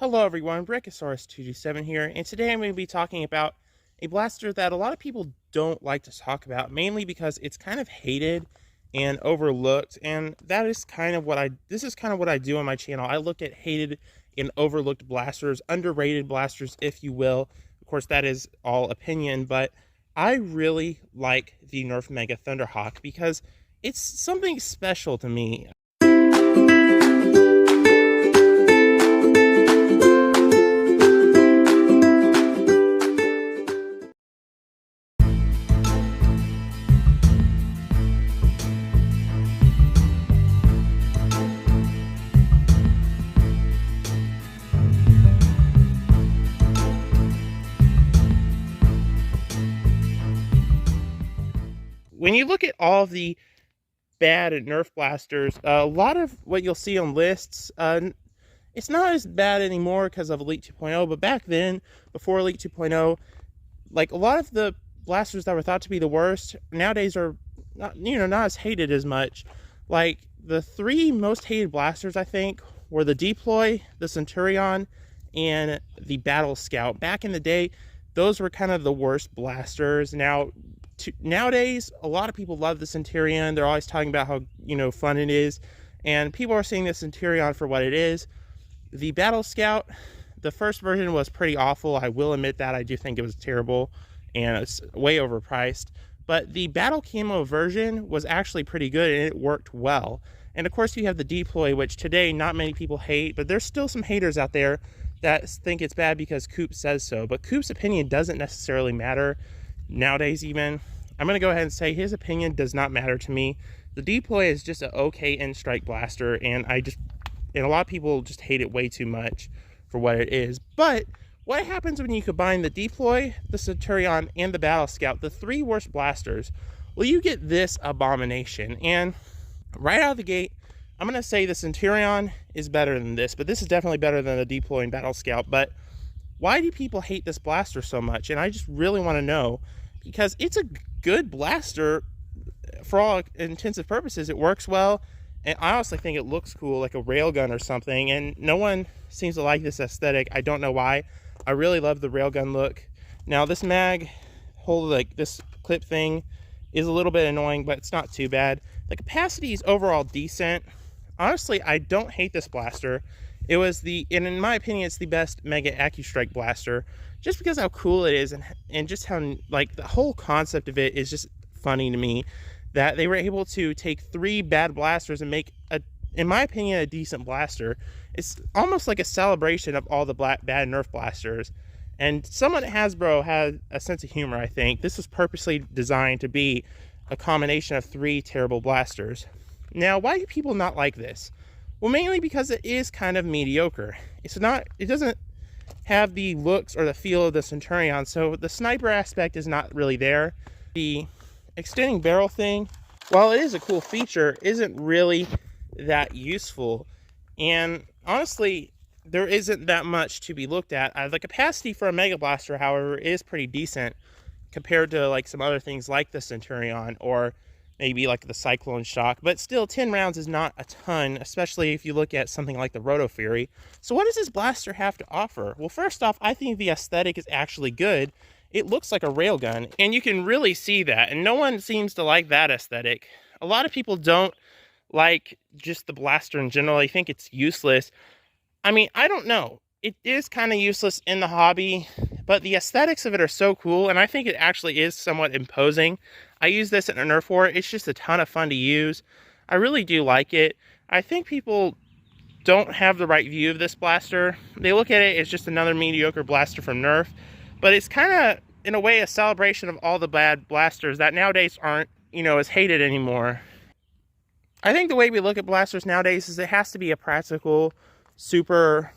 Hello everyone, Brachiosaurus227 here, and today I'm going to be talking about a blaster that a lot of people don't like to talk about, mainly because it's kind of hated and overlooked, and that is kind of what this is kind of what I do on my channel. I look at hated and overlooked blasters, underrated blasters, if you will. Of course, that is all opinion, but I really like the Nerf MEGA Thunderhawk because it's something special to me. When you look at all the bad Nerf blasters, a lot of what you'll see on lists, it's not as bad anymore because of Elite 2.0, but back then, before Elite 2.0, like a lot of the blasters that were thought to be the worst, nowadays are not, not as hated as much. Like the three most hated blasters, I think, were the Deploy, the Centurion, and the Battlescout. Back in the day, those were kind of the worst blasters. Nowadays, a lot of people love the Centurion. They're always talking about how, fun it is. And people are seeing the Centurion for what it is. The Battlescout, the first version was pretty awful. I will admit that. I do think it was terrible. And it's way overpriced. But the Battle Camo version was actually pretty good, and it worked well. And of course, you have the Deploy, which today not many people hate. But there's still some haters out there that think it's bad because Coop says so. But Coop's opinion doesn't necessarily matter nowadays even. I'm going to go ahead and say his opinion does not matter to me. The Deploy is just an okay end strike blaster, and a lot of people just hate it way too much for what it is. But what happens when you combine the Deploy, the Centurion, and the Battlescout, the three worst blasters? Well, you get this abomination. And right out of the gate, I'm going to say the Centurion is better than this, but this is definitely better than the Deploy and Battlescout. But why do people hate this blaster so much? And I just really want to know, because it's a good blaster for all intensive purposes. It works well, and I honestly think it looks cool, like a railgun or something, and no one seems to like this aesthetic. I don't know why. I really love the railgun look. Now this this clip thing is a little bit annoying, but it's not too bad. The capacity is overall decent. Honestly, I don't hate this blaster. And in my opinion, it's the best Mega AccuStrike blaster, just because how cool it is, and just how, like, the whole concept of it is just funny to me, that they were able to take three bad blasters and make, in my opinion, a decent blaster. It's almost like a celebration of all the bad Nerf blasters. And someone at Hasbro had a sense of humor, I think. This was purposely designed to be a combination of three terrible blasters. Now, why do people not like this? Well, mainly because it is kind of mediocre. It doesn't have the looks or the feel of the Centurion, so the sniper aspect is not really there. The extending barrel thing, while it is a cool feature, isn't really that useful. And honestly, there isn't that much to be looked at. The capacity for a Mega Blaster, however, is pretty decent compared to like some other things like the Centurion or maybe like the Cyclone Shock, but still 10 rounds is not a ton, especially if you look at something like the Roto Fury. So what does this blaster have to offer? Well, first off, I think the aesthetic is actually good. It looks like a railgun, and you can really see that, and no one seems to like that aesthetic. A lot of people don't like just the blaster in general. They think it's useless. I mean, I don't know. It is kind of useless in the hobby, but the aesthetics of it are so cool, and I think it actually is somewhat imposing. I use this in a Nerf war. It's just a ton of fun to use. I really do like it. I think people don't have the right view of this blaster. They look at it as just another mediocre blaster from Nerf, but it's kind of, in a way, a celebration of all the bad blasters that nowadays aren't, as hated anymore. I think the way we look at blasters nowadays is it has to be a practical, super,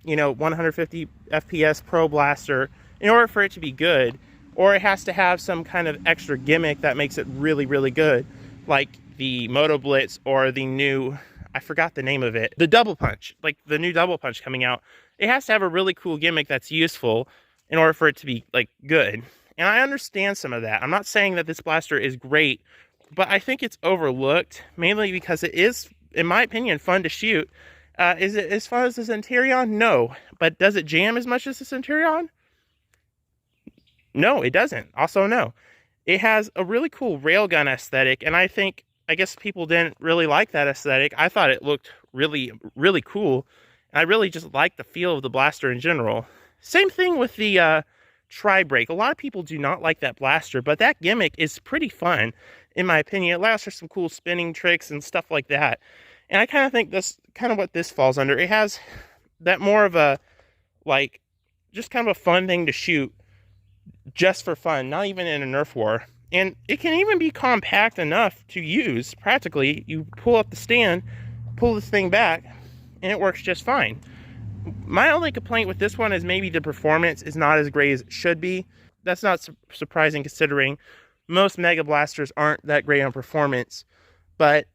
150 FPS pro blaster in order for it to be good, or it has to have some kind of extra gimmick that makes it really, really good, like the Moto Blitz or the new, I forgot the name of it, the Double Punch, like the new Double Punch coming out. It has to have a really cool gimmick that's useful in order for it to be, like, good. And I understand some of that. I'm not saying that this blaster is great, but I think it's overlooked, mainly because it is, in my opinion, fun to shoot. Is it as fun as the Centurion? No. But does it jam as much as the Centurion? No, it doesn't. Also, no. It has a really cool railgun aesthetic, and I guess people didn't really like that aesthetic. I thought it looked really, really cool. I really just like the feel of the blaster in general. Same thing with the tri-brake. A lot of people do not like that blaster, but that gimmick is pretty fun, in my opinion. It allows for some cool spinning tricks and stuff like that. And I kind of think that's kind of what this falls under. It has that more of a, like, just kind of a fun thing to shoot just for fun, not even in a Nerf war. And it can even be compact enough to use practically. You pull up the stand, pull this thing back, and it works just fine. My only complaint with this one is maybe the performance is not as great as it should be. That's not surprising considering most Mega Blasters aren't that great on performance. But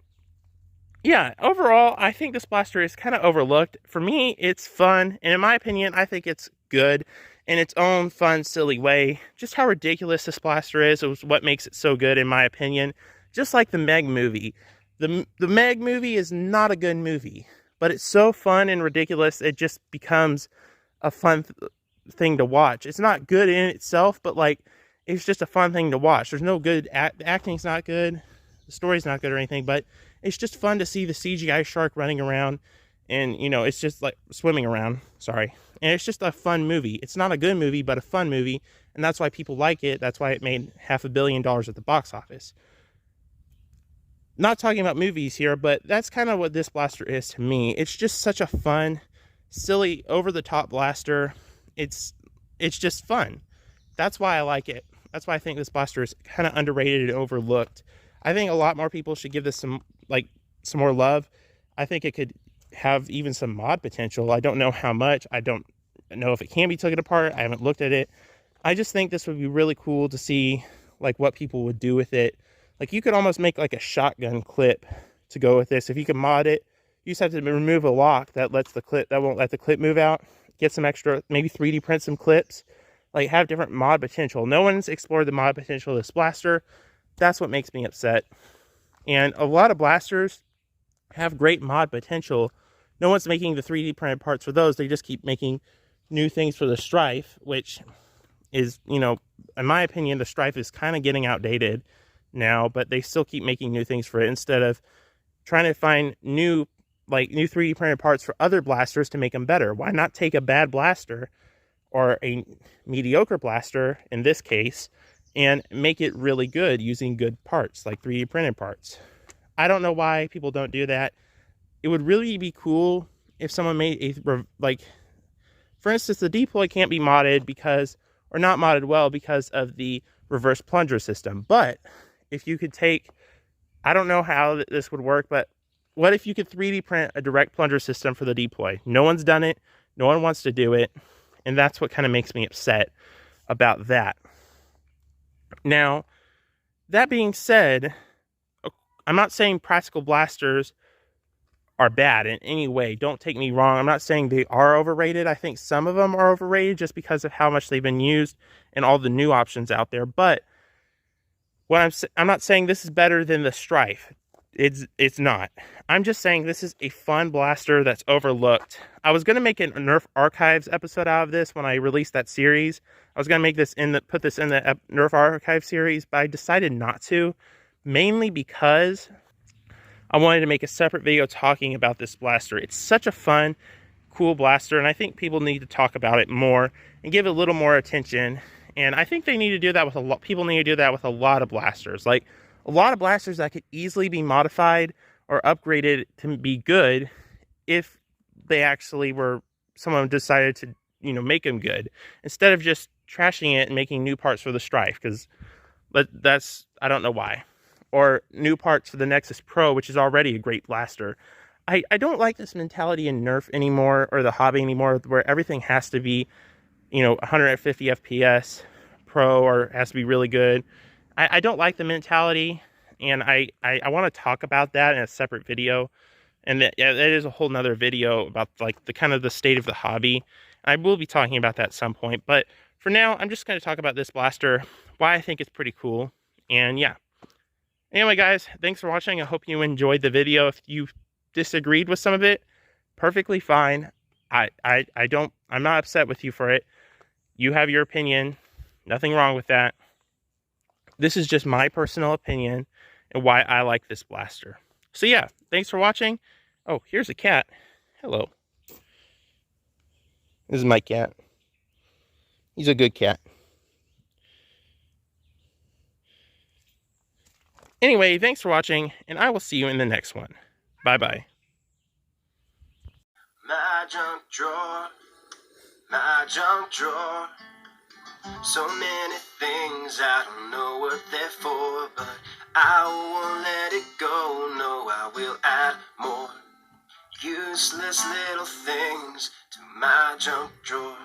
yeah, overall, I think this blaster is kind of overlooked. For me, it's fun, and in my opinion, I think it's good in its own fun, silly way. Just how ridiculous this blaster is what makes it so good, in my opinion. Just like the Meg movie. The Meg movie is not a good movie, but it's so fun and ridiculous, it just becomes a fun thing to watch. It's not good in itself, but like, it's just a fun thing to watch. There's no good, the acting's not good, the story's not good or anything, but it's just fun to see the CGI shark running around, and, you know, it's just like swimming around, sorry. And it's just a fun movie. It's not a good movie, but a fun movie, and that's why people like it. That's why it made $500 million at the box office. Not talking about movies here, but that's kind of what this blaster is to me. It's just such a fun, silly, over-the-top blaster. It's just fun. That's why I like it. That's why I think this blaster is kind of underrated and overlooked. I think a lot more people should give this some more love. I think it could have even some mod potential. I don't know how much. I don't know if it can be taken apart. I haven't looked at it. I just think this would be really cool to see, like, what people would do with it. Like, you could almost make like a shotgun clip to go with this. If you could mod it, you just have to remove a lock that won't let the clip move out. Get some extra, maybe 3D print some clips. Like, have different mod potential. No one's explored the mod potential of this blaster. That's what makes me upset. And a lot of blasters have great mod potential. No one's making the 3D printed parts for those. They just keep making new things for the Strife, which is, you know, in my opinion, the Strife is kind of getting outdated now, but they still keep making new things for it instead of trying to find new 3D printed parts for other blasters to make them better. Why not take a bad blaster or a mediocre blaster in this case and make it really good using good parts, like 3D printed parts? I don't know why people don't do that. It would really be cool if someone made for instance, the deploy can't be modded or not modded well because of the reverse plunger system. But if you could take, I don't know how this would work, but what if you could 3D print a direct plunger system for the deploy? No one's done it. No one wants to do it. And that's what kind of makes me upset about that. Now, that being said, I'm not saying practical blasters are bad in any way. Don't take me wrong. I'm not saying they are overrated. I think some of them are overrated just because of how much they've been used and all the new options out there. But what I'm not saying this is better than the Strife. It's not. I'm just saying this is a fun blaster that's overlooked. I was going to make a Nerf Archives episode out of this when I released that series. I was going to make this put this in the Nerf Archive series, but I decided not to, mainly because I wanted to make a separate video talking about this blaster. It's such a fun, cool blaster, and I think people need to talk about it more and give it a little more attention. And I think they need to do that with people need to do that with a lot of blasters. Like, a lot of blasters that could easily be modified or upgraded to be good if they actually someone decided to, you know, make them good, instead of just trashing it and making new parts for the Strife, but I don't know why. Or new parts for the Nexus Pro, which is already a great blaster. I don't like this mentality in Nerf anymore, or the hobby anymore, where everything has to be, you know, 150 FPS Pro, or has to be really good. I don't like the mentality, and I want to talk about that in a separate video. And that is a whole nother video about like the state of the hobby. I will be talking about that at some point, but for now, I'm just going to talk about this blaster, why I think it's pretty cool, and yeah. Anyway, guys, thanks for watching. I hope you enjoyed the video. If you disagreed with some of it, Perfectly fine. I'm not upset with you for it. You have your opinion. Nothing wrong with that. This is just my personal opinion and why I like this blaster. So yeah, thanks for watching. Oh, here's a cat. Hello. This is my cat. He's a good cat. Anyway, thanks for watching, and I will see you in the next one. Bye-bye. My junk drawer, my junk drawer. So many things, I don't know what they're for, but I won't let it go. No, I will add more useless little things to my junk drawer.